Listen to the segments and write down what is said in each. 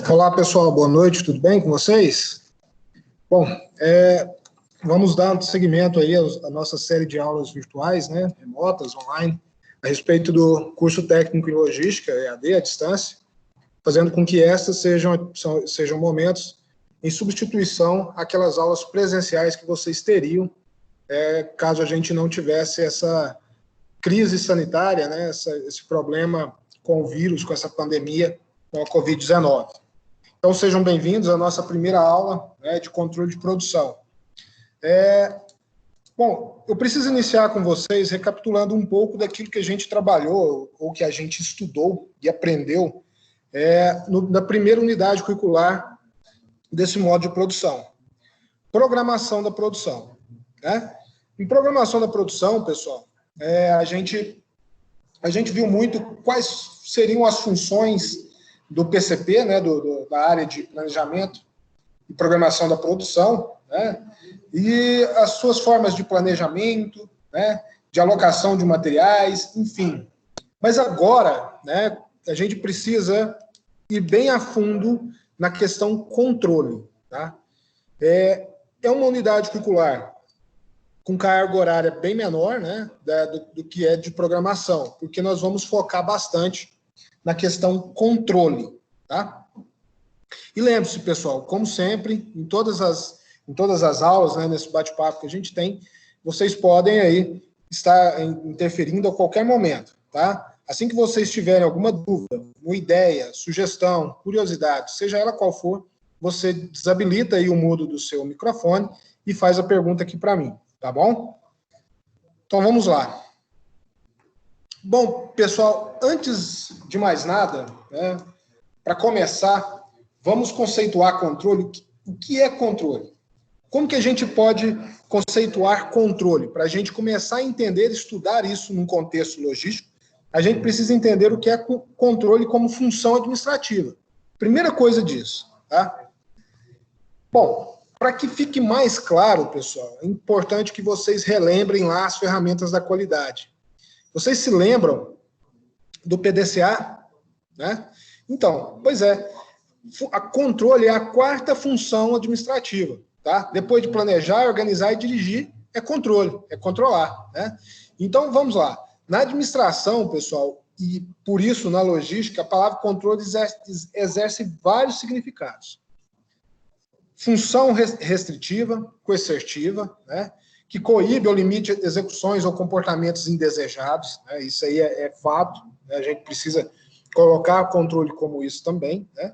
Olá, pessoal, boa noite, tudo bem com vocês? Bom, vamos dar seguimento aí à nossa série de aulas virtuais, né, remotas, online, a respeito do curso técnico em logística, EAD, à distância, fazendo com que estas sejam momentos em substituição àquelas aulas presenciais que vocês teriam, caso a gente não tivesse essa crise sanitária, né, esse problema com o vírus, com essa pandemia, com a Covid-19. Então, sejam bem-vindos à nossa primeira aula, né, de controle de produção. Bom, eu preciso iniciar com vocês recapitulando um pouco daquilo que a gente trabalhou, ou que a gente estudou e aprendeu na primeira unidade curricular desse modo de produção. Programação da produção. Né? Em programação da produção, pessoal, a gente viu muito quais seriam as funções do PCP, né, da área de planejamento e programação da produção, né, e as suas formas de planejamento, né, de alocação de materiais, enfim. Mas agora, né, a gente precisa ir bem a fundo na questão controle. Tá? É uma unidade curricular com carga horária bem menor, né, do que é de programação, porque nós vamos focar bastante na questão controle, tá? E lembre-se, pessoal, como sempre, em todas as aulas, né, nesse bate-papo que a gente tem, vocês podem aí estar interferindo a qualquer momento, tá? Assim que vocês tiverem alguma dúvida, uma ideia, sugestão, curiosidade, seja ela qual for, você desabilita aí o mudo do seu microfone e faz a pergunta aqui para mim, tá bom? Então vamos lá. Bom, pessoal, antes de mais nada, né, para começar, vamos conceituar controle. O que é controle? Como que a gente pode conceituar controle? Para a gente começar a entender, estudar isso num contexto logístico, a gente precisa entender o que é controle como função administrativa. Primeira coisa disso, tá? Bom, para que fique mais claro, pessoal, é importante que vocês relembrem lá as ferramentas da qualidade. Vocês se lembram do PDCA? Né? Então, pois é, a controle é a quarta função administrativa. Tá? Depois de planejar, organizar e dirigir, é controle, é controlar. Né? Então, vamos lá. Na administração, pessoal, e por isso na logística, a palavra controle exerce vários significados. Função restritiva, coercitiva, né? Que coíbe ou limite execuções ou comportamentos indesejados, né? Isso aí é fato, né? A gente precisa colocar controle como isso também, né?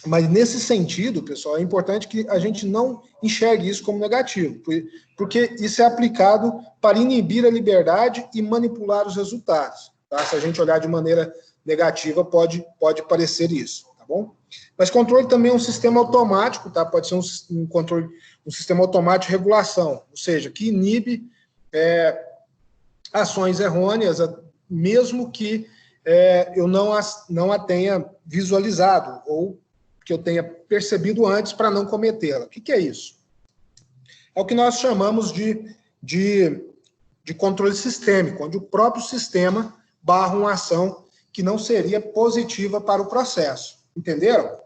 Mas nesse sentido, pessoal, é importante que a gente não enxergue isso como negativo, porque isso é aplicado para inibir a liberdade e manipular os resultados, tá? Se a gente olhar de maneira negativa, pode parecer isso, tá bom? Mas controle também é um sistema automático, tá? Pode ser um sistema automático de regulação, ou seja, que inibe ações errôneas, mesmo que eu não a tenha visualizado, ou que eu tenha percebido antes para não cometê-la. O que é isso? É o que nós chamamos de controle sistêmico, onde o próprio sistema barra uma ação que não seria positiva para o processo. Entenderam?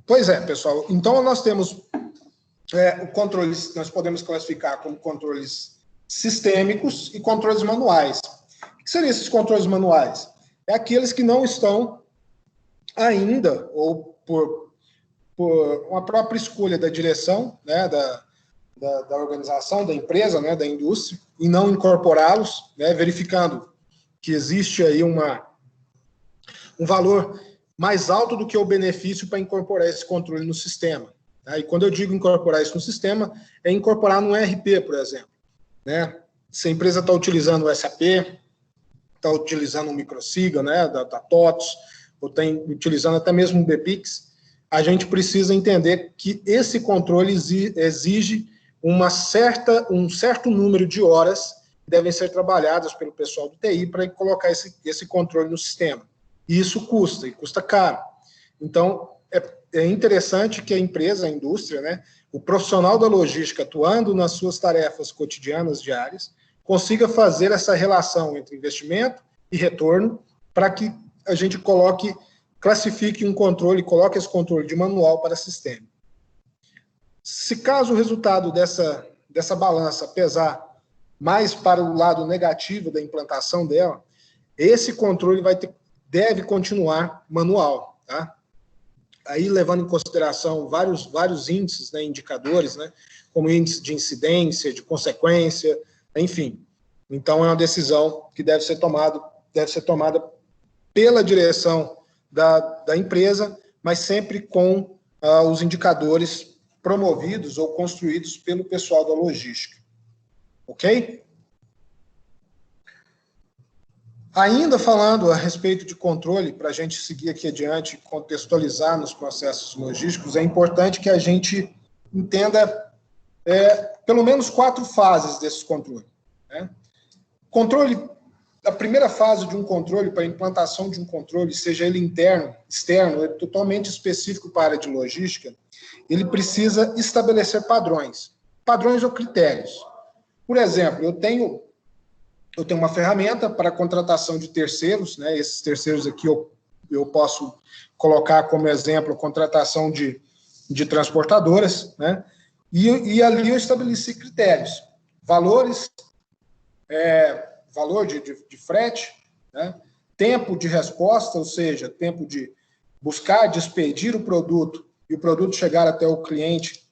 Pois é, pessoal. Então, nós temos o controle, nós podemos classificar como controles sistêmicos e controles manuais. O que seriam esses controles manuais? É aqueles que não estão ainda, ou por uma própria escolha da direção, né, da organização, da empresa, né, da indústria, e não incorporá-los, né, verificando que existe aí um valor mais alto do que o benefício para incorporar esse controle no sistema. Tá? E quando eu digo incorporar isso no sistema, é incorporar no ERP, por exemplo. Né? Se a empresa está utilizando o SAP, está utilizando o Microsiga, né, da TOTS, ou está utilizando até mesmo o BPIX, a gente precisa entender que esse controle exige um certo número de horas devem ser trabalhadas pelo pessoal do TI para colocar esse controle no sistema. E isso custa, e custa caro. Então, é interessante que a empresa, a indústria, né, o profissional da logística atuando nas suas tarefas cotidianas, diárias, consiga fazer essa relação entre investimento e retorno para que a gente classifique um controle, coloque esse controle de manual para sistema. Se caso o resultado dessa balança pesar mais para o lado negativo da implantação dela, esse controle deve continuar manual, tá? Aí levando em consideração vários índices, né, indicadores, né, como índice de incidência, de consequência, enfim. Então, é uma decisão que deve ser tomada pela direção da empresa, mas sempre com os indicadores promovidos ou construídos pelo pessoal da logística. Ok? Ainda falando a respeito de controle, para a gente seguir aqui adiante e contextualizar nos processos logísticos, é importante que a gente entenda pelo menos 4 fases desse controle. Né? A primeira fase de um controle, para a implantação de um controle, seja ele interno, externo, totalmente específico para a área de logística, ele precisa estabelecer padrões ou critérios. Por exemplo, eu tenho uma ferramenta para contratação de terceiros, né? Esses terceiros aqui eu posso colocar como exemplo a contratação de transportadoras, né? E ali eu estabeleci critérios, valor de frete, né? Tempo de resposta, ou seja, tempo de buscar, de expedir o produto e o produto chegar até o cliente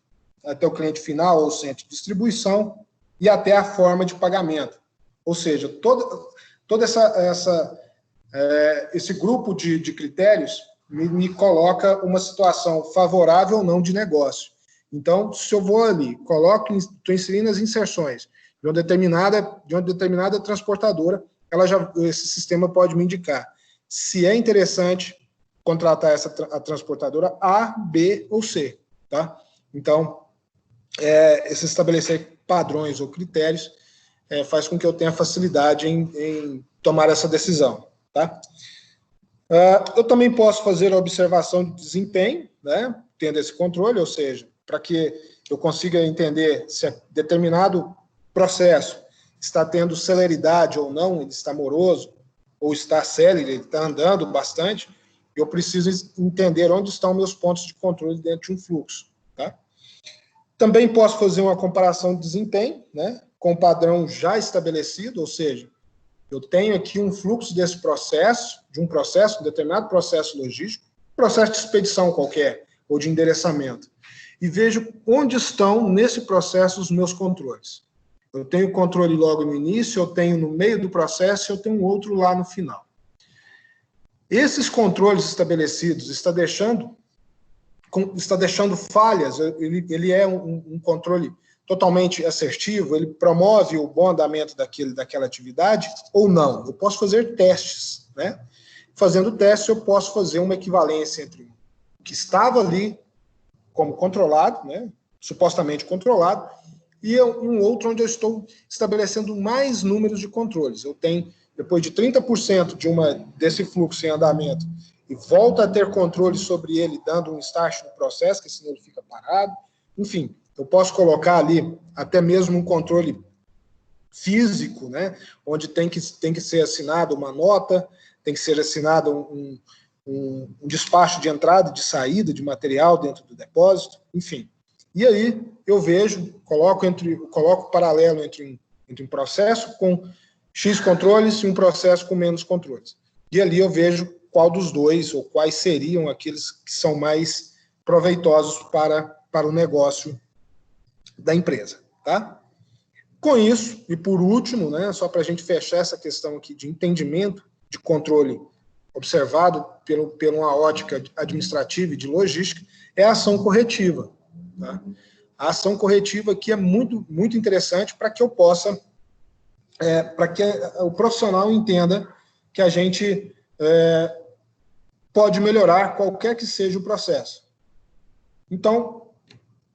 final ou centro de distribuição e até a forma de pagamento. Ou seja, todo esse grupo de critérios me coloca uma situação favorável ou não de negócio. Então, se eu vou ali, estou inserindo as inserções de uma determinada transportadora, esse sistema pode me indicar se é interessante contratar a transportadora A, B ou C. Tá? Então, esse estabelecer padrões ou critérios faz com que eu tenha facilidade em tomar essa decisão. Tá? Eu também posso fazer a observação de desempenho, né, tendo esse controle, ou seja, para que eu consiga entender se determinado processo está tendo celeridade ou não, ele está moroso, ou está célere, ele está andando bastante, eu preciso entender onde estão meus pontos de controle dentro de um fluxo. Tá? Também posso fazer uma comparação de desempenho, né, com o padrão já estabelecido, ou seja, eu tenho aqui um fluxo desse processo, um determinado processo logístico, processo de expedição qualquer, ou de endereçamento, e vejo onde estão nesse processo os meus controles. Eu tenho controle logo no início, eu tenho no meio do processo, eu tenho outro lá no final. Esses controles estabelecidos está deixando falhas, ele é um controle totalmente assertivo, ele promove o bom andamento daquela atividade ou não. Eu posso fazer testes, né? Fazendo testes, eu posso fazer uma equivalência entre o que estava ali como controlado, né? Supostamente controlado, e um outro onde eu estou estabelecendo mais números de controles. Eu tenho, depois de 30% desse fluxo em andamento, e volta a ter controle sobre ele, dando um start no processo, que senão ele fica parado. Enfim, eu posso colocar ali até mesmo um controle físico, né, onde tem que ser assinado uma nota, tem que ser assinado um despacho de entrada e de saída de material dentro do depósito, enfim. E aí eu coloco paralelo entre um processo com X controles e um processo com menos controles. E ali eu vejo qual dos dois, ou quais seriam aqueles que são mais proveitosos para o negócio da empresa. Tá? Com isso, e por último, né, só para a gente fechar essa questão aqui de entendimento de controle observado por uma ótica administrativa e de logística, é a ação corretiva. Tá? A ação corretiva aqui é muito, muito interessante para que eu possa, para que o profissional entenda que a gente pode melhorar qualquer que seja o processo. Então,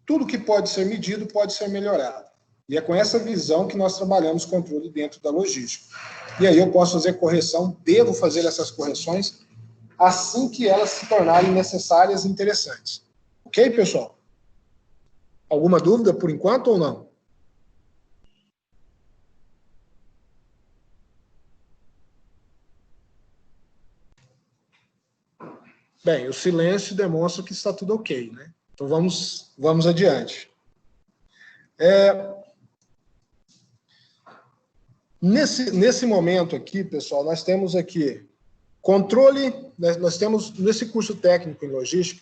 tudo que pode ser medido pode ser melhorado. E é com essa visão que nós trabalhamos controle dentro da logística. E aí eu posso fazer correção, devo fazer essas correções assim que elas se tornarem necessárias e interessantes. Ok, pessoal? Alguma dúvida por enquanto ou não? Bem, o silêncio demonstra que está tudo ok, né? Então vamos adiante. Nesse momento aqui, pessoal, nós temos aqui controle, nós temos nesse curso técnico em logística,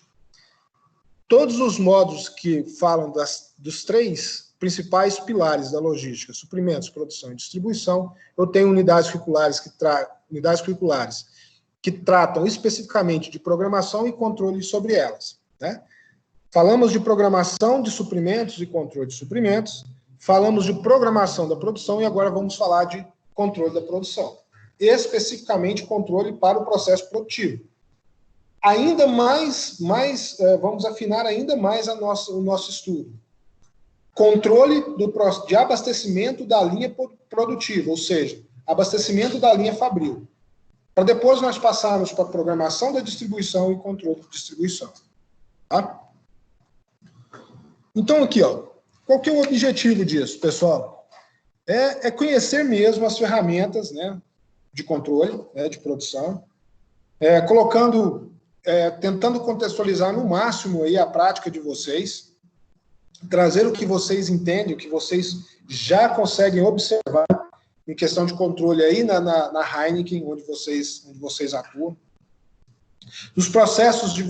todos os módulos que falam dos 3 principais pilares da logística, suprimentos, produção e distribuição. Eu tenho unidades curriculares que tratam especificamente de programação e controle sobre elas, né? Falamos de programação de suprimentos e controle de suprimentos, falamos de programação da produção e agora vamos falar de controle da produção. Especificamente controle para o processo produtivo. Ainda mais vamos afinar ainda mais o nosso estudo. Controle de abastecimento da linha produtiva, ou seja, abastecimento da linha fabril. Para depois nós passarmos para a programação da distribuição e controle de distribuição. Tá? Então, aqui, ó, qual que é o objetivo disso, pessoal? É conhecer mesmo as ferramentas, né, de controle, né, de produção, tentando contextualizar no máximo aí a prática de vocês, trazer o que vocês entendem, o que vocês já conseguem observar em questão de controle aí na Heineken, onde vocês atuam. Nos processos de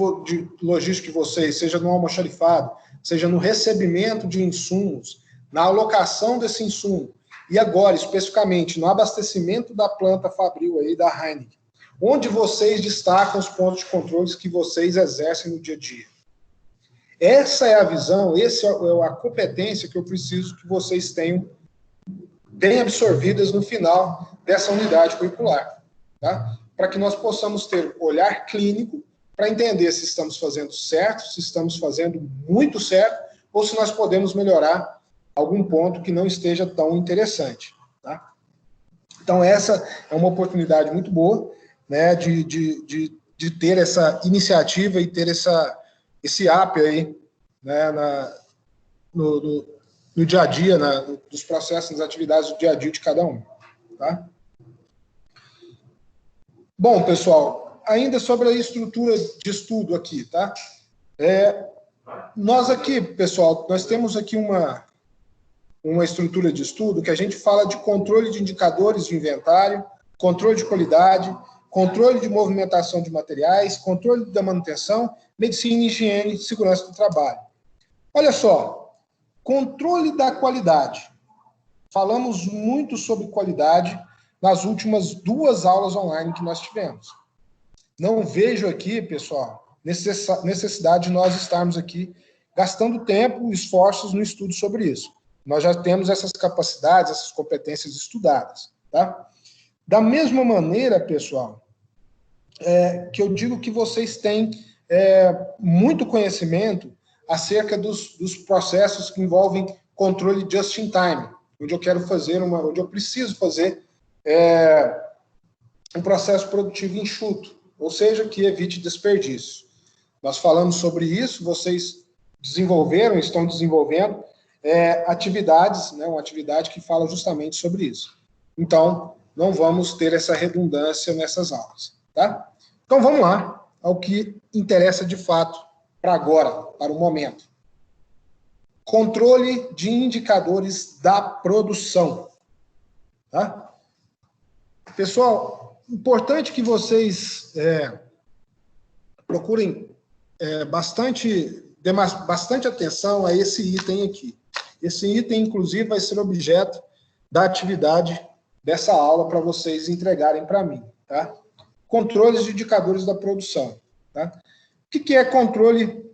logística de vocês, seja no almoxarifado, seja no recebimento de insumos, na alocação desse insumo, e agora, especificamente, no abastecimento da planta fabril aí da Heineken, onde vocês destacam os pontos de controle que vocês exercem no dia a dia. Essa é a visão, essa é a competência que eu preciso que vocês tenham bem absorvidas no final dessa unidade curricular, tá? Para que nós possamos ter olhar clínico para entender se estamos fazendo certo, se estamos fazendo muito certo, ou se nós podemos melhorar algum ponto que não esteja tão interessante. Tá? Então, essa é uma oportunidade muito boa, né, de ter essa iniciativa e ter esse app aí, né, no dia a dia, nos processos, nas atividades do dia a dia de cada um. Tá? Bom, pessoal, ainda sobre a estrutura de estudo aqui, tá? Nós aqui, pessoal, nós temos aqui uma estrutura de estudo que a gente fala de controle de indicadores de inventário, controle de qualidade, controle de movimentação de materiais, controle da manutenção, medicina, higiene e segurança do trabalho. Olha só, controle da qualidade. Falamos muito sobre qualidade nas últimas 2 aulas online que nós tivemos. Não vejo aqui, pessoal, necessidade de nós estarmos aqui gastando tempo e esforços no estudo sobre isso. Nós já temos essas capacidades, essas competências estudadas. Tá? Da mesma maneira, pessoal, que eu digo que vocês têm muito conhecimento acerca dos processos que envolvem controle just in time, onde eu quero fazer onde eu preciso fazer um processo produtivo enxuto, ou seja, que evite desperdício. Nós falamos sobre isso, vocês estão desenvolvendo atividades, né, uma atividade que fala justamente sobre isso. Então, não vamos ter essa redundância nessas aulas, tá? Então, vamos lá ao que interessa de fato para agora, para o momento. Controle de indicadores da produção, tá? Pessoal, importante que vocês procurem dê bastante atenção a esse item aqui. Esse item, inclusive, vai ser objeto da atividade dessa aula para vocês entregarem para mim. Tá? Controles de indicadores da produção. Tá? O que é controle?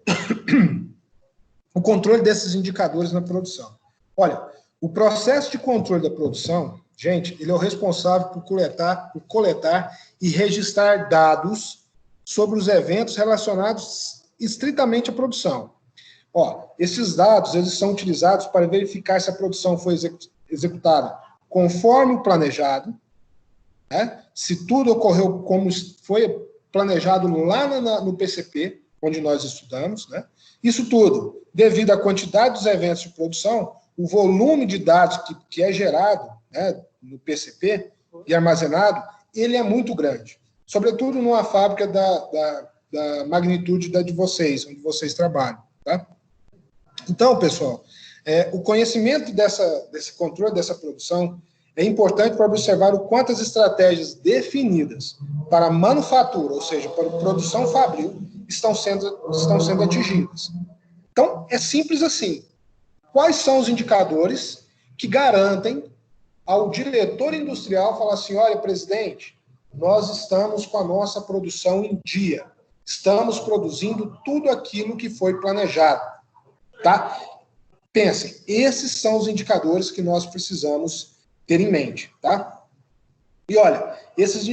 O controle desses indicadores na produção. Olha, o processo de controle da produção, gente, ele é o responsável por coletar e registrar dados sobre os eventos relacionados estritamente à produção. Ó, esses dados, eles são utilizados para verificar se a produção foi executada conforme o planejado, né? Se tudo ocorreu como foi planejado lá no PCP, onde nós estudamos, né? Isso tudo, devido à quantidade dos eventos de produção, o volume de dados que é gerado, né, no PCP e armazenado, ele é muito grande. Sobretudo numa fábrica da magnitude da de vocês, onde vocês trabalham. Tá? Então, pessoal, o conhecimento desse controle dessa produção é importante para observar o quanto as estratégias definidas para a manufatura, ou seja, para a produção fabril, estão sendo atingidas. Então, é simples assim. Quais são os indicadores que garantem ao diretor industrial falar assim, olha, presidente, nós estamos com a nossa produção em dia, estamos produzindo tudo aquilo que foi planejado, tá? Pensem, esses são os indicadores que nós precisamos ter em mente, tá? E olha, esses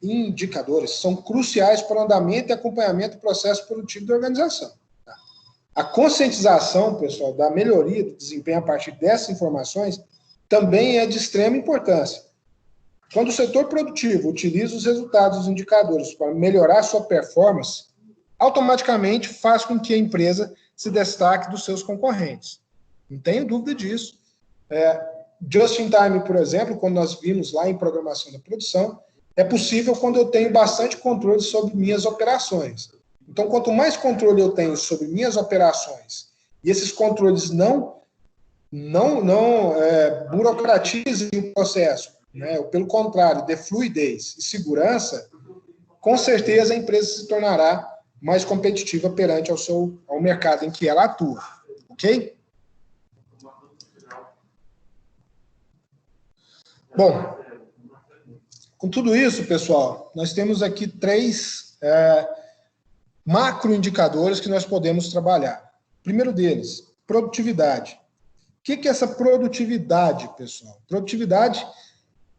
indicadores são cruciais para o andamento e acompanhamento do processo produtivo da organização. Tá? A conscientização, pessoal, da melhoria do desempenho a partir dessas informações também é de extrema importância. Quando o setor produtivo utiliza os resultados dos indicadores para melhorar sua performance, automaticamente faz com que a empresa se destaque dos seus concorrentes. Não tenho dúvida disso. Just in time, por exemplo, quando nós vimos lá em programação da produção, é possível quando eu tenho bastante controle sobre minhas operações. Então, quanto mais controle eu tenho sobre minhas operações, e esses controles não burocratizem o processo, né? Ou, pelo contrário, dê fluidez e segurança, com certeza a empresa se tornará mais competitiva perante ao mercado em que ela atua. Ok? Bom, com tudo isso, pessoal, nós temos aqui 3 macroindicadores que nós podemos trabalhar. O primeiro deles, produtividade. O que é essa produtividade, pessoal? Produtividade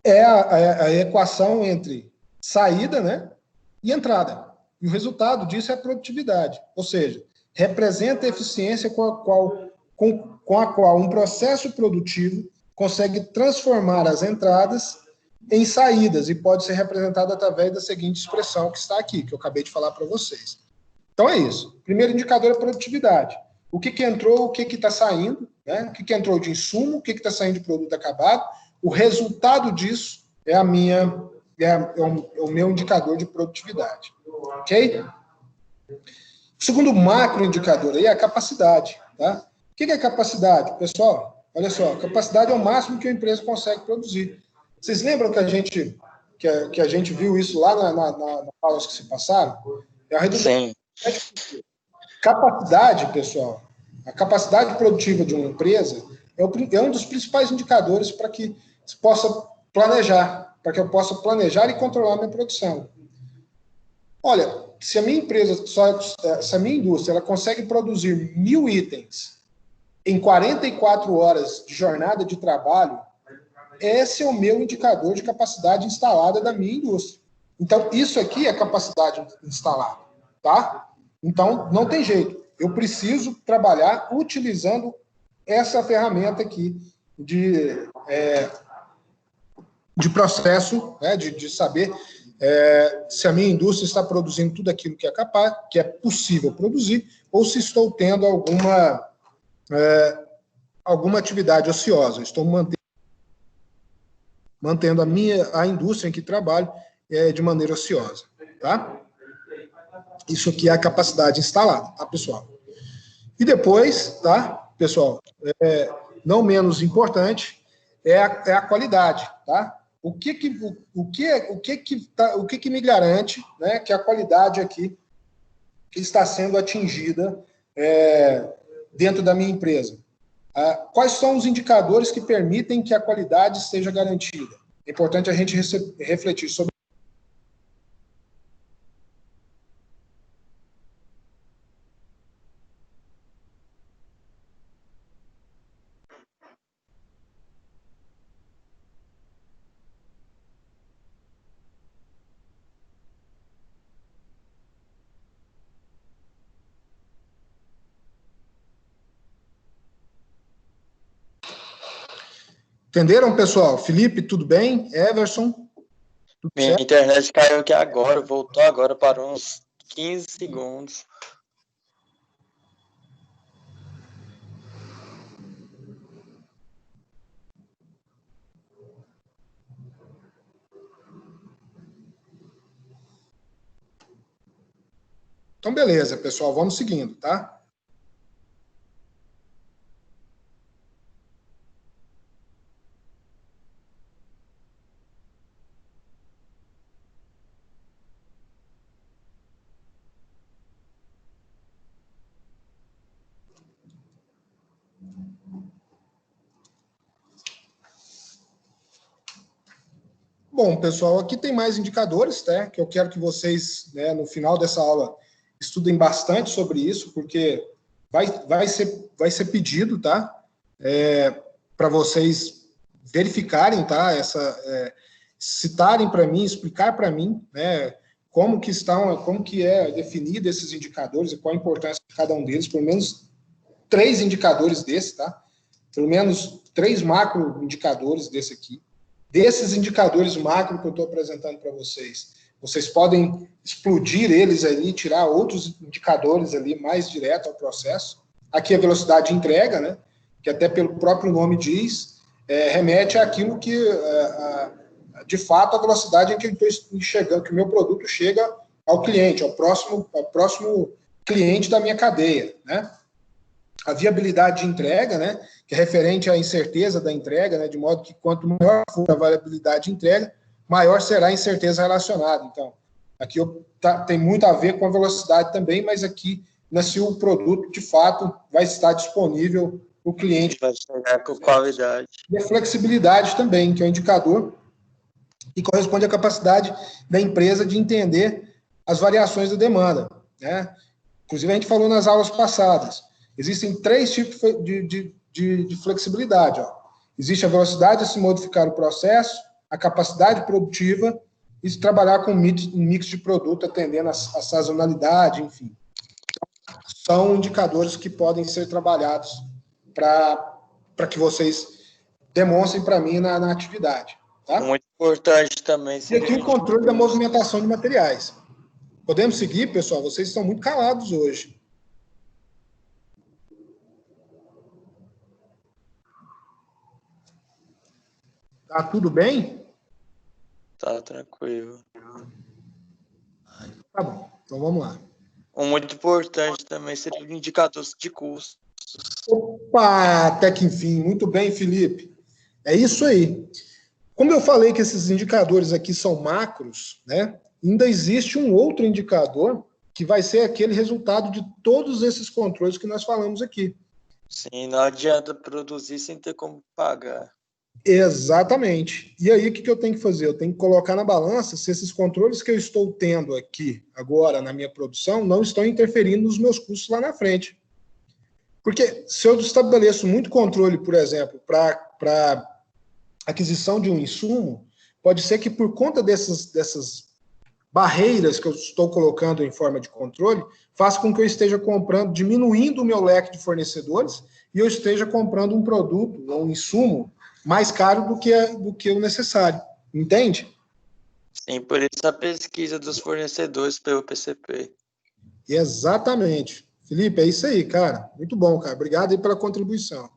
é a equação entre saída, né, e entrada. E o resultado disso é a produtividade. Ou seja, representa a eficiência com a qual um processo produtivo consegue transformar as entradas em saídas e pode ser representado através da seguinte expressão que está aqui, que eu acabei de falar para vocês. Então é isso. Primeiro indicador é produtividade. O que entrou, o que está saindo, né? O que entrou de insumo, o que está saindo de produto acabado. O resultado disso é o meu indicador de produtividade. Ok? O segundo macro indicador aí é a capacidade. Tá? O que é capacidade? Pessoal, olha só, capacidade é o máximo que a empresa consegue produzir. Vocês lembram que a gente viu isso lá nas aulas que se passaram? É a redução. Sim. Capacidade, pessoal, a capacidade produtiva de uma empresa é um dos principais indicadores para que se possa planejar, para que eu possa planejar e controlar a minha produção. Olha, se a minha empresa, se a minha indústria, ela consegue produzir 1000 itens em 44 horas de jornada de trabalho, esse é o meu indicador de capacidade instalada da minha indústria. Então, isso aqui é capacidade instalada, tá? Então, não tem jeito. Eu preciso trabalhar utilizando essa ferramenta aqui de processo, né, de saber se a minha indústria está produzindo tudo aquilo que é capaz, que é possível produzir, ou se estou tendo alguma atividade ociosa. Estou mantendo a indústria em que trabalho de maneira ociosa, tá? Isso aqui é a capacidade instalada, tá, pessoal? E depois, tá, pessoal, não menos importante, é a qualidade, tá? O que me garante, né, que a qualidade aqui está sendo atingida dentro da minha empresa? Quais são os indicadores que permitem que a qualidade seja garantida? É importante a gente refletir sobre Entenderam, pessoal? Felipe, tudo bem? Everson, tudo Minha certo? internet caiu aqui agora, voltou agora para uns 15 segundos. Então, beleza, pessoal, vamos seguindo, tá? Bom, pessoal, aqui tem mais indicadores, tá? Que eu quero que vocês, né, no final dessa aula, estudem bastante sobre isso, porque vai ser pedido, tá? Para vocês verificarem, tá? Citarem para mim, explicar para mim, né? Como que é definido esses indicadores e qual a importância de cada um deles, pelo menos 3 indicadores desses, tá? Pelo menos 3 macro indicadores desse aqui. Desses indicadores macro que eu estou apresentando para vocês, vocês podem explodir eles ali, tirar outros indicadores ali mais direto ao processo. Aqui a velocidade de entrega, né? Que até pelo próprio nome diz, remete àquilo que, de fato, a velocidade em que eu estou enxergando, que o meu produto chega ao cliente, ao próximo cliente da minha cadeia, né? A viabilidade de entrega, né, que é referente à incerteza da entrega, né, de modo que quanto maior for a variabilidade de entrega, maior será a incerteza relacionada. Então, aqui tem muito a ver com a velocidade também, mas aqui, né, se o produto, de fato, vai estar disponível para o cliente. Vai chegar com qualidade. E a flexibilidade também, que é um indicador que corresponde à capacidade da empresa de entender as variações da demanda, né? Inclusive, a gente falou nas aulas passadas, existem 3 tipos de flexibilidade. Ó. Existe a velocidade de se modificar o processo, a capacidade produtiva e se trabalhar com um mix de produto atendendo a sazonalidade, enfim. São indicadores que podem ser trabalhados para que vocês demonstrem para mim na atividade. Tá? Muito importante também. E aqui o controle da movimentação de materiais. Podemos seguir, pessoal? Vocês estão muito calados hoje. Tá tudo bem? Tá tranquilo. Tá bom, então vamos lá. Um muito importante também seria o indicador de custo. Opa, até que enfim. Muito bem, Felipe. É isso aí. Como eu falei que esses indicadores aqui são macros, né? Ainda existe um outro indicador que vai ser aquele resultado de todos esses controles que nós falamos aqui. Sim, não adianta produzir sem ter como pagar. Exatamente. E aí, o que eu tenho que fazer? Eu tenho que colocar na balança se esses controles que eu estou tendo aqui, agora, na minha produção, não estão interferindo nos meus custos lá na frente. Porque se eu estabeleço muito controle, por exemplo, para aquisição de um insumo, pode ser que por conta dessas barreiras que eu estou colocando em forma de controle, faça com que eu esteja comprando, diminuindo o meu leque de fornecedores e eu esteja comprando um produto ou um insumo mais caro do que o necessário. Entende? Sim, por isso a pesquisa dos fornecedores pelo PCP. Exatamente. Felipe, é isso aí, cara. Muito bom, cara. Obrigado aí pela contribuição.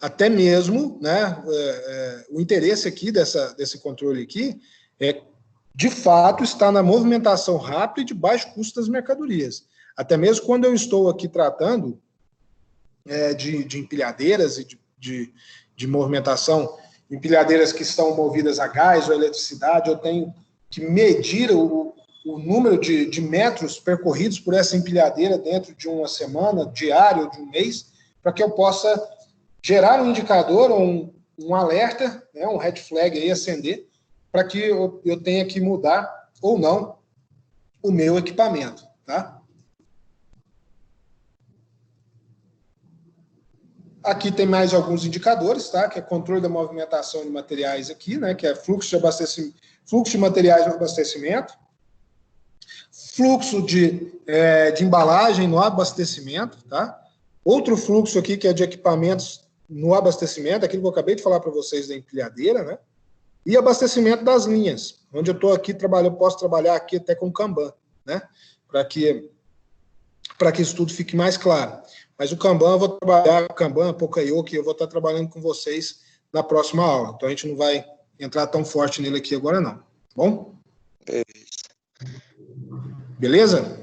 até mesmo, né, o interesse aqui desse controle aqui é, de fato, estar na movimentação rápida e de baixo custo das mercadorias. Até mesmo quando eu estou aqui tratando de empilhadeiras e de movimentação, empilhadeiras que estão movidas a gás ou eletricidade, eu tenho que medir o número de metros percorridos por essa empilhadeira dentro de uma semana, diário, de um mês, para que eu possa gerar um indicador ou um alerta, né, um red flag aí acender, para que eu tenha que mudar ou não o meu equipamento, tá? Aqui tem mais alguns indicadores, tá? Que é controle da movimentação de materiais aqui, né? Que é fluxo de materiais no abastecimento, fluxo de embalagem no abastecimento, tá? Outro fluxo aqui que é de equipamentos no abastecimento, aquilo que eu acabei de falar para vocês da empilhadeira, né? E abastecimento das linhas, onde eu estou aqui trabalhando, posso trabalhar aqui até com Kanban, né? Para que isso tudo fique mais claro. Mas o Kanban, eu vou trabalhar com Kanban, Pocayo, que eu vou estar trabalhando com vocês na próxima aula. Então a gente não vai entrar tão forte nele aqui agora, não. Tá bom? Beleza?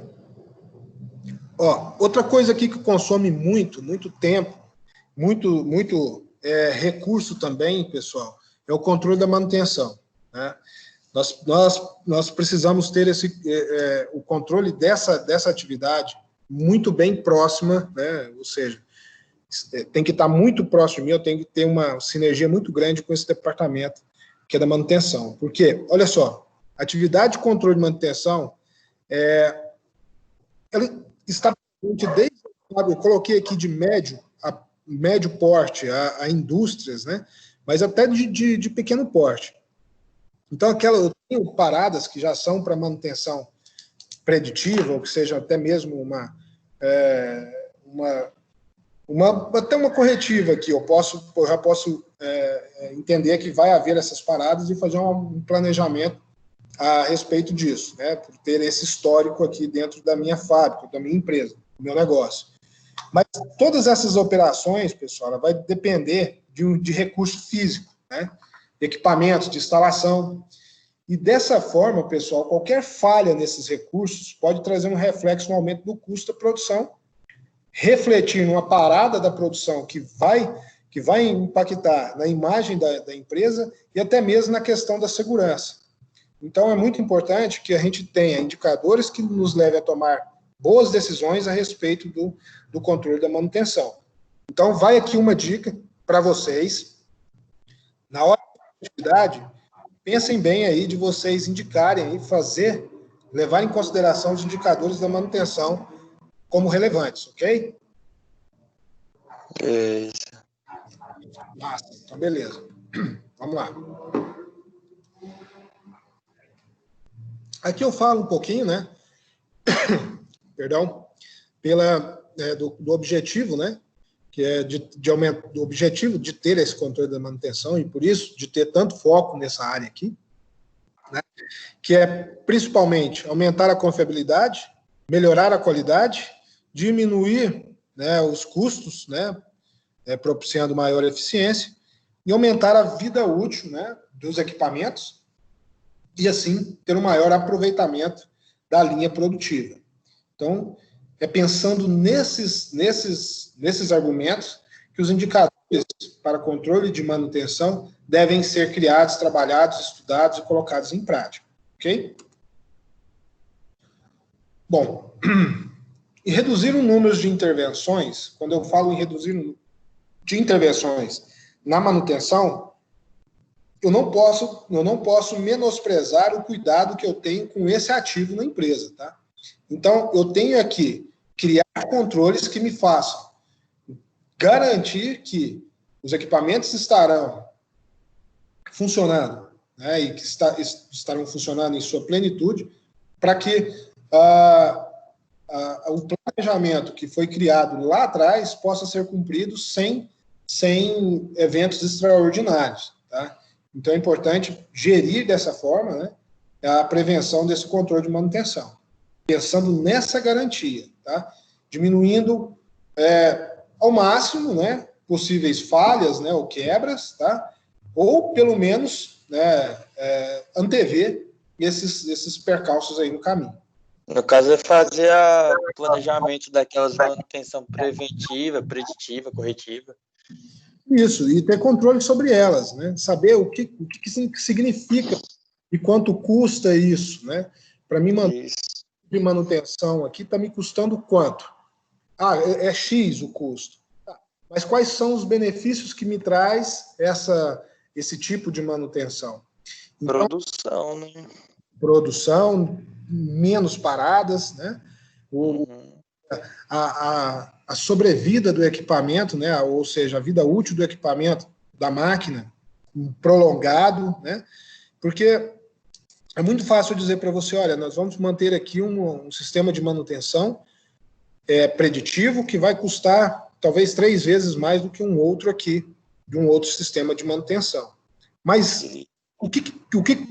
Ó, outra coisa aqui que consome muito tempo, muito recurso também, pessoal, é o controle da manutenção, né? Nós precisamos ter o controle dessa atividade muito bem próxima, né? Ou seja, tem que estar muito próximo de mim, eu tenho que ter uma sinergia muito grande com esse departamento que é da manutenção. Porque, olha só, atividade de controle de manutenção, ela está desde, eu coloquei aqui de médio porte a indústrias, né? Mas até de pequeno porte. Então, eu tenho paradas que já são para manutenção preditiva, ou que seja até mesmo até uma corretiva aqui. Eu já posso entender que vai haver essas paradas e fazer um planejamento a respeito disso, né? Por ter esse histórico aqui dentro da minha fábrica, da minha empresa, do meu negócio. Mas todas essas operações, pessoal, ela vai depender de recurso físico, né? Equipamentos de instalação. E dessa forma, pessoal, qualquer falha nesses recursos pode trazer um reflexo no aumento do custo da produção, refletir numa parada da produção que vai impactar na imagem da empresa e até mesmo na questão da segurança. Então, é muito importante que a gente tenha indicadores que nos levem a tomar boas decisões a respeito do controle da manutenção. Então, vai aqui uma dica para vocês. Na hora da atividade, pensem bem aí de vocês indicarem e levar em consideração os indicadores da manutenção como relevantes, ok? Então, beleza. Vamos lá. Aqui eu falo um pouquinho, né? Perdão, do objetivo, né? Que é do objetivo de ter esse controle da manutenção e, por isso, de ter tanto foco nessa área aqui, né? Que é, principalmente, aumentar a confiabilidade, melhorar a qualidade, diminuir, né, os custos, né, propiciando maior eficiência, e aumentar a vida útil, né, dos equipamentos, e, assim, ter um maior aproveitamento da linha produtiva. Então, é pensando nesses argumentos que os indicadores para controle de manutenção devem ser criados, trabalhados, estudados e colocados em prática. Ok? Bom, e reduzir o número de intervenções, quando eu falo em reduzir o número de intervenções na manutenção, eu não posso menosprezar o cuidado que eu tenho com esse ativo na empresa, tá? Então, eu tenho aqui criar controles que me façam garantir que os equipamentos estarão funcionando, né, e que estarão funcionando em sua plenitude, para que o planejamento que foi criado lá atrás possa ser cumprido sem eventos extraordinários, tá? Então, é importante gerir dessa forma, né, a prevenção desse controle de manutenção, pensando nessa garantia, tá? Diminuindo ao máximo, né, possíveis falhas, né, ou quebras, tá? Ou, pelo menos, né, antever esses percalços aí no caminho. No caso, é fazer o planejamento daquelas manutenção preventiva, preditiva, corretiva. Isso, e ter controle sobre elas, né? Saber o que significa e quanto custa isso, né? Para mim, de manutenção aqui está me custando quanto? Ah, é X o custo. Tá. Mas quais são os benefícios que me traz esse tipo de manutenção? Então, produção, né? Produção, menos paradas, né? A sobrevida do equipamento, né? Ou seja, a vida útil do equipamento, da máquina, prolongado, né? Porque é muito fácil dizer para você, olha, nós vamos manter aqui um sistema de manutenção preditivo que vai custar talvez 3 vezes mais do que um outro aqui, de um outro sistema de manutenção. Mas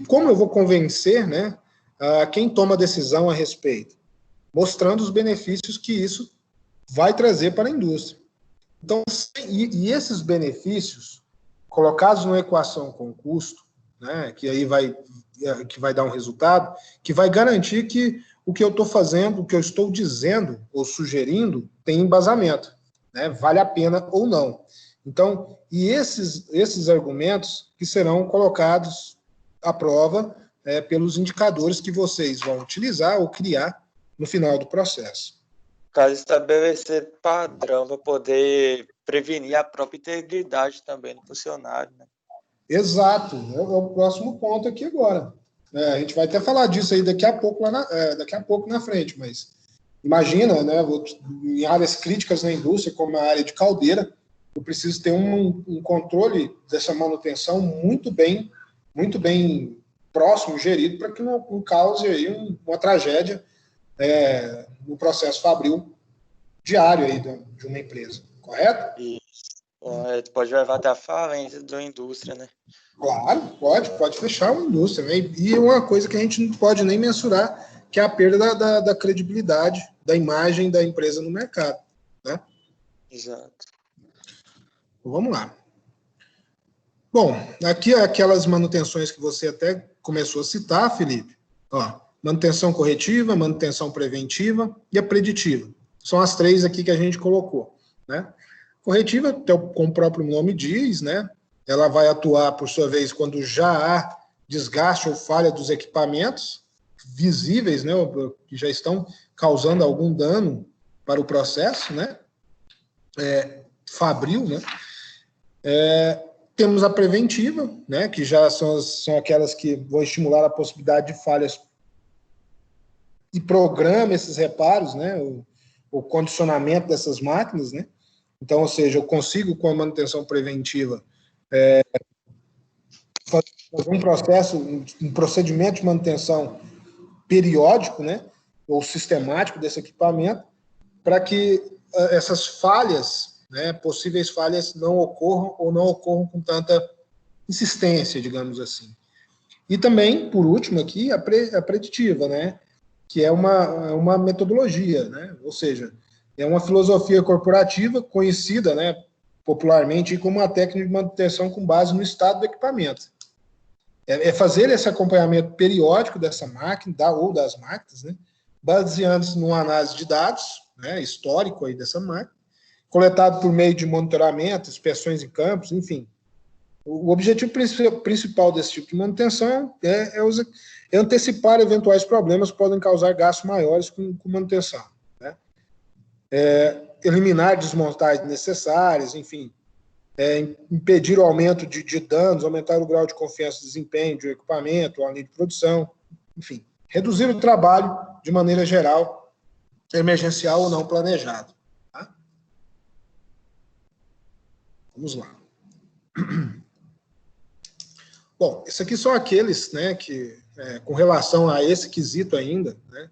como eu vou convencer, né, quem toma a decisão a respeito? Mostrando os benefícios que isso vai trazer para a indústria. Então, e esses benefícios, colocados numa equação com custo, né, que aí vai dar um resultado, que vai garantir que o que eu estou fazendo, o que eu estou dizendo ou sugerindo, tem embasamento, né, vale a pena ou não. Então, e esses argumentos que serão colocados à prova pelos indicadores que vocês vão utilizar ou criar no final do processo. Caso estabelecer padrão para poder prevenir a própria integridade também do funcionário, né? Exato, é o próximo ponto aqui agora. A gente vai até falar disso aí daqui a pouco na frente, mas imagina, né, em áreas críticas na indústria, como a área de caldeira, eu preciso ter um controle dessa manutenção muito bem próximo, gerido, para que não cause aí uma tragédia no processo fabril diário aí de uma empresa, correto? Isso. Pode levar até a falência da indústria, né? Claro, pode fechar uma indústria, né? E uma coisa que a gente não pode nem mensurar, que é a perda da credibilidade, da imagem da empresa no mercado, né? Exato. Vamos lá. Bom, aqui aquelas manutenções que você até começou a citar, Felipe. Ó, manutenção corretiva, manutenção preventiva e a preditiva. São as 3 aqui que a gente colocou, né? Corretiva, como o próprio nome diz, né? Ela vai atuar, por sua vez, quando já há desgaste ou falha dos equipamentos visíveis, né? Que já estão causando algum dano para o processo, né? Fabril, né? Temos a preventiva, né? Que já são aquelas que vão estimular a possibilidade de falhas e programa esses reparos, né? O condicionamento dessas máquinas, né? Então, ou seja, eu consigo, com a manutenção preventiva, fazer um procedimento de manutenção periódico, né? Ou sistemático desse equipamento, para que essas falhas, né, possíveis falhas, não ocorram ou não ocorram com tanta insistência, digamos assim. E também, por último aqui, a preditiva, né? Que é uma metodologia, né? Ou seja, é uma filosofia corporativa conhecida, né, popularmente como uma técnica de manutenção com base no estado do equipamento. É fazer esse acompanhamento periódico dessa máquina, ou das máquinas, né, baseando-se numa análise de dados, né, histórico aí dessa máquina, coletado por meio de monitoramento, inspeções em campos, enfim. O objetivo principal desse tipo de manutenção é antecipar eventuais problemas que podem causar gastos maiores com manutenção, né? Eliminar desmontagens necessárias, enfim, impedir o aumento de danos, aumentar o grau de confiança e desempenho do equipamento, a linha de produção, enfim, reduzir o trabalho de maneira geral, emergencial ou não planejado. Tá? Vamos lá. Bom, isso aqui são aqueles, né, que, com relação a esse quesito ainda, né,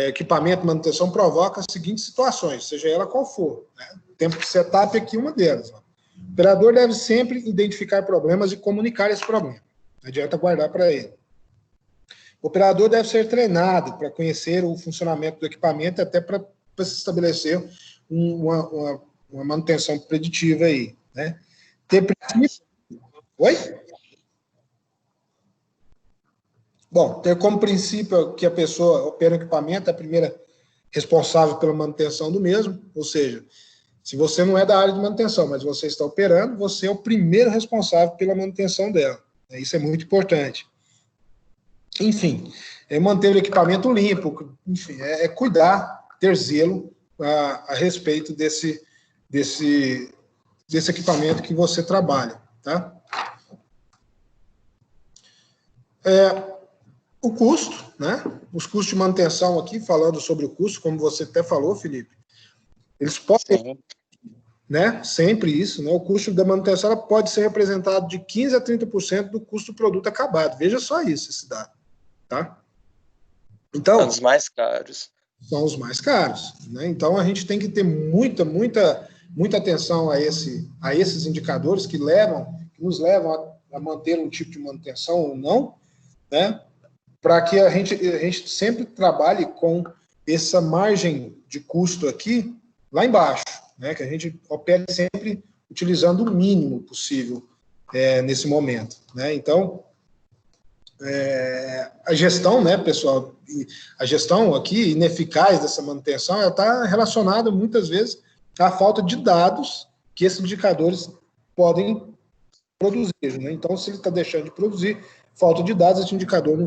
equipamento de manutenção provoca as seguintes situações, seja ela qual for. Né? Tempo de setup aqui uma delas. Ó. O operador deve sempre identificar problemas e comunicar esse problema. Não adianta guardar para ele. O operador deve ser treinado para conhecer o funcionamento do equipamento, até para se estabelecer uma uma manutenção preditiva aí, né? Ter princípio... Oi? Bom, ter como princípio que a pessoa opera o equipamento é a primeira responsável pela manutenção do mesmo, ou seja, se você não é da área de manutenção, mas você está operando, você é o primeiro responsável pela manutenção dela. Isso é muito importante. Enfim, é manter o equipamento limpo, enfim, é cuidar, ter zelo a respeito desse equipamento que você trabalha, tá? O custo, né? Os custos de manutenção aqui, falando sobre o custo, como você até falou, Felipe, eles podem, né? Sempre isso, né? O custo da manutenção ela pode ser representado de 15% a 30% do custo do produto acabado. Veja só isso, esse dado, tá? Então, são os mais caros. São os mais caros, né? Então, a gente tem que ter muita atenção a esses indicadores que nos levam a manter um tipo de manutenção ou não, né? Para que a gente sempre trabalhe com essa margem de custo aqui lá embaixo, né? Que a gente opere sempre utilizando o mínimo possível nesse momento, né? Então, a gestão, né, pessoal, a gestão aqui ineficaz dessa manutenção, ela está relacionada muitas vezes à falta de dados que esses indicadores podem produzir, né? Então, se ele está deixando de produzir, falta de dados, esse indicador não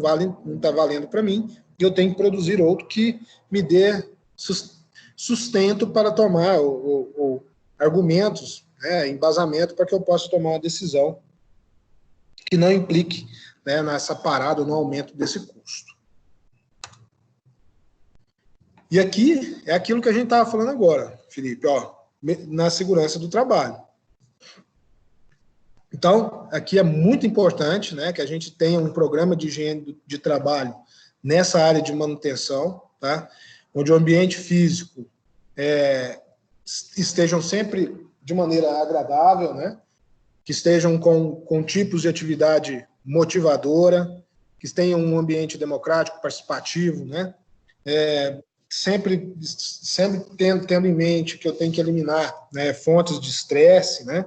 está valendo para mim, e eu tenho que produzir outro que me dê sustento para tomar argumentos, né, embasamento para que eu possa tomar uma decisão que não implique, né, nessa parada, no aumento desse custo. E aqui é aquilo que a gente estava falando agora, Felipe, ó, na segurança do trabalho. Então, aqui é muito importante, né, que a gente tenha um programa de higiene de trabalho nessa área de manutenção, tá? Onde o ambiente físico estejam sempre de maneira agradável, né? Que estejam com tipos de atividade motivadora, que tenham um ambiente democrático, participativo, né? Sempre tendo em mente que eu tenho que eliminar, né, fontes de estresse, né?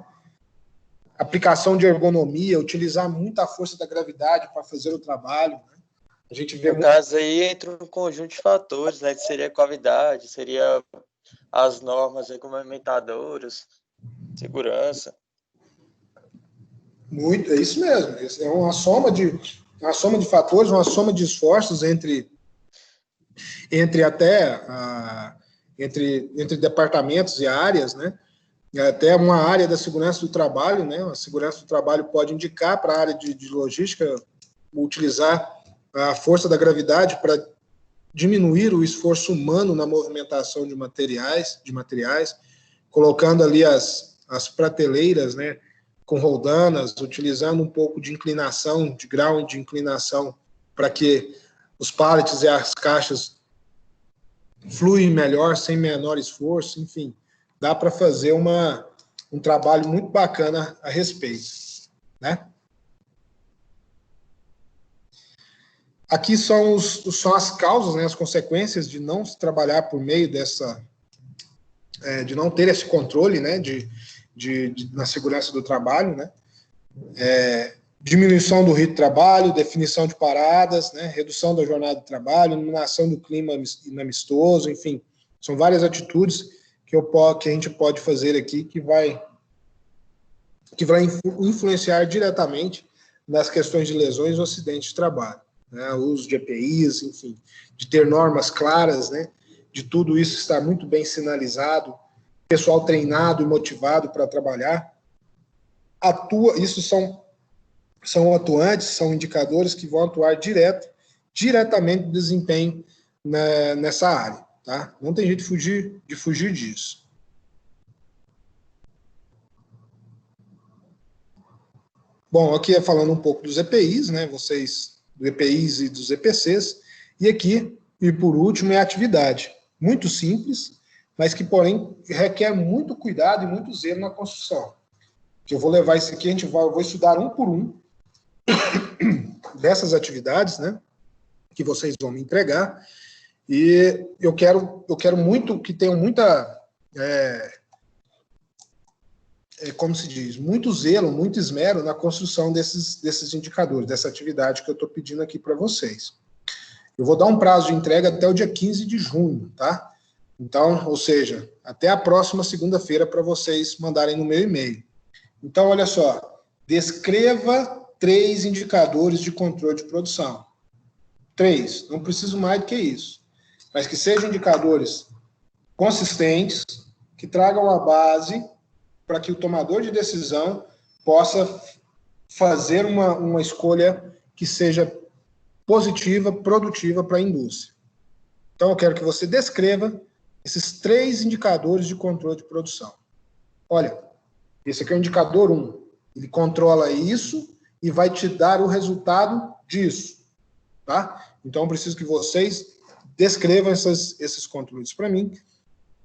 Aplicação de ergonomia, utilizar muita força da gravidade para fazer o trabalho, né? A gente vê no caso aí entra um conjunto de fatores, né? Que seria a qualidade, seria as normas regulamentadoras, segurança. Muito, é isso mesmo. É uma soma de fatores, uma soma de esforços entre departamentos e áreas, né? Até uma área da segurança do trabalho, né? A segurança do trabalho pode indicar para a área de logística utilizar a força da gravidade para diminuir o esforço humano na movimentação de materiais, colocando ali as prateleiras, né, com roldanas, utilizando um pouco de inclinação, de grau de inclinação, para que os pallets e as caixas fluem melhor, sem menor esforço, enfim, dá para fazer um trabalho muito bacana a respeito, né? Aqui são as causas, né, as consequências de não se trabalhar por meio de não ter esse controle, né, na segurança do trabalho, né? Diminuição do ritmo de trabalho, definição de paradas, né, redução da jornada de trabalho, eliminação do clima inamistoso, enfim, são várias atitudes que a gente pode fazer aqui que vai influenciar diretamente nas questões de lesões ou acidentes de trabalho, né, o uso de EPIs, enfim, de ter normas claras, né, de tudo isso estar muito bem sinalizado, pessoal treinado e motivado para trabalhar, isso são atuantes, são indicadores que vão atuar diretamente no desempenho nessa área, tá? Não tem jeito de fugir disso. Bom, aqui é falando um pouco dos EPIs, né? Do EPIs e dos EPCs, e aqui, e por último, é a atividade. Muito simples, mas que, porém, requer muito cuidado e muito zelo na construção. Que eu vou levar isso aqui, eu vou estudar um por um dessas atividades, né, que vocês vão me entregar, e eu quero muito que tenham como se diz, muito zelo, muito esmero na construção desses indicadores, dessa atividade que eu estou pedindo aqui para vocês. Eu vou dar um prazo de entrega até o dia 15 de junho, tá? Então, ou seja, até a próxima segunda-feira para vocês mandarem no meu e-mail. Então, olha só, descreva 3 indicadores de controle de produção. 3, não preciso mais do que isso. Mas que sejam indicadores consistentes, que tragam a base para que o tomador de decisão possa fazer uma escolha que seja positiva, produtiva para a indústria. Então, eu quero que você descreva esses 3 indicadores de controle de produção. Olha, esse aqui é o indicador 1. Ele controla isso e vai te dar o resultado disso. Tá? Então, eu preciso que vocês descrevam esses controles para mim.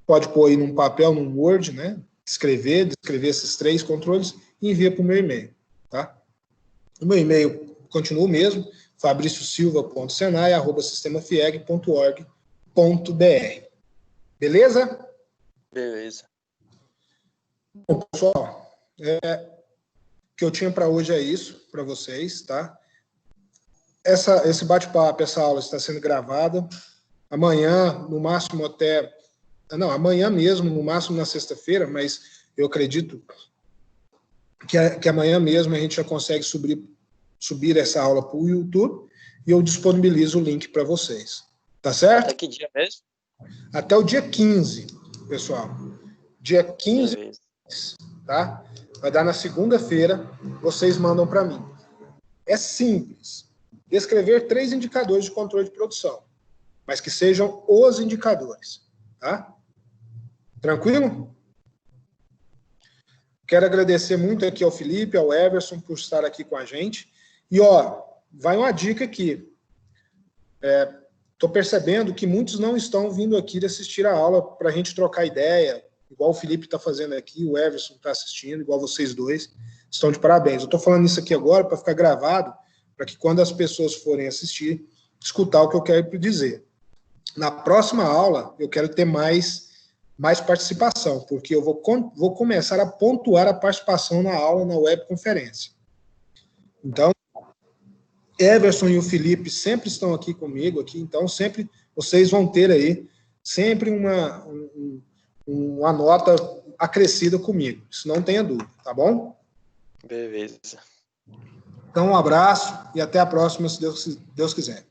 Pode pôr aí num papel, num Word, né? Descrever esses 3 controles e envia para o meu e-mail. Tá? O meu e-mail continua o mesmo, fabriciosilva.senai@sistemafieg.org.br. Beleza? Beleza. Bom, pessoal, o que eu tinha para hoje é isso, para vocês, tá? Esse bate-papo, essa aula está sendo gravada. Amanhã, no máximo até... Não, amanhã mesmo, no máximo na sexta-feira, mas eu acredito que amanhã mesmo a gente já consegue subir essa aula para o YouTube e eu disponibilizo o link para vocês. Tá certo? Até que dia mesmo? Até o dia 15, pessoal. Dia 15, Beleza. tá? Vai dar na segunda-feira, vocês mandam para mim. É simples. Descrever 3 indicadores de controle de produção, mas que sejam os indicadores, tá? Tranquilo? Quero agradecer muito aqui ao Felipe, ao Everson, por estar aqui com a gente. E, ó, vai uma dica aqui. Estou percebendo que muitos não estão vindo aqui assistir a aula para a gente trocar ideia, igual o Felipe está fazendo aqui, o Everson está assistindo, igual vocês dois. Estão de parabéns. Eu estou falando isso aqui agora para ficar gravado, para que quando as pessoas forem assistir, escutar o que eu quero dizer. Na próxima aula, eu quero ter mais participação, porque eu vou começar a pontuar a participação na aula, na webconferência. Então, Everson e o Felipe sempre estão aqui comigo, então sempre vocês vão ter aí sempre uma nota acrescida comigo, isso não tenha dúvida, tá bom? Beleza. Então, um abraço e até a próxima, se Deus quiser.